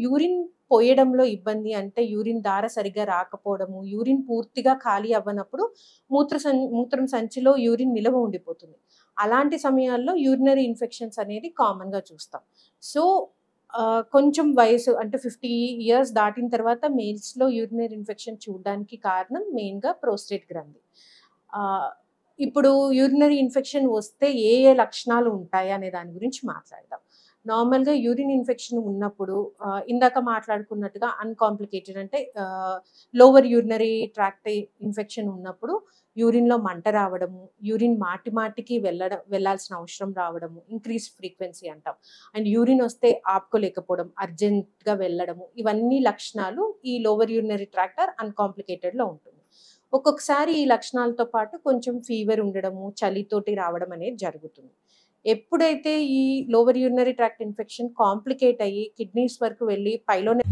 Urine పోయడంలో ఇబ్బంది అంటే urine దార సరిగ్గా రాకపోవడము, యూరిన్ పూర్తిగా ఖాళీ అవ్వనప్పుడు మూత్రం సంచిలో యూరిన్ నిలవ ఉండిపోతుంది. అలాంటి సమయాల్లో యూరినరీ ఇన్ఫెక్షన్స్ అనేది కామన్‌గా చూస్తాం. సో, కొంచెం వయసు అంటే 50 ఇయర్స్ దాటిన తర్వాత మేల్స్‌లో యూరినరీ ఇన్ఫెక్షన్ చూడడానికి కారణం మెయిన్‌గా ప్రోస్టేట్ గ్రంథి. ఆహ్, ఇప్పుడు యూరినరీ ఇన్ఫెక్షన్ వస్తే ఏ ఏ లక్షణాలు ఉంటాయి అనే దాని గురించి మాట్లాడదాం. నార్మల్‌గా యూరిన్ ఇన్ఫెక్షన్ ఉన్నప్పుడు ఇందాక మాట్లాడుకున్నట్టుగా అన్‌కాంప్లికేటెడ్ అంటే లోవర్ యూరినరీ ట్రాక్ట్ ఇన్ఫెక్షన్ ఉన్నప్పుడు యూరిన్‌లో మంట రావడము, యూరిన్ మాటి మాటికి వెళ్ళాల్సిన అవసరం రావడము, ఇంక్రీజ్డ్ ఫ్రీక్వెన్సీ అంటాం. అండ్ యూరిన్ వస్తే ఆపుకోలేకపోవడం, అర్జెంట్‌గా వెళ్ళడము, ఇవన్నీ లక్షణాలు ఈ లోవర్ యూరినరీ ట్రాక్ట్ అన్‌కాంప్లికేటెడ్‌లో ఉంటుంది. ఒక్కొక్కసారి ఈ లక్షణాలతో పాటు కొంచెం ఫీవర్ ఉండడము, చలితోటి రావడం అనేది జరుగుతుంది. ఎప్పుడైతే ఈ lower urinary tract infection complicate అయ్యి కిడ్నీస్ వరకు వెళ్ళి పైలోనే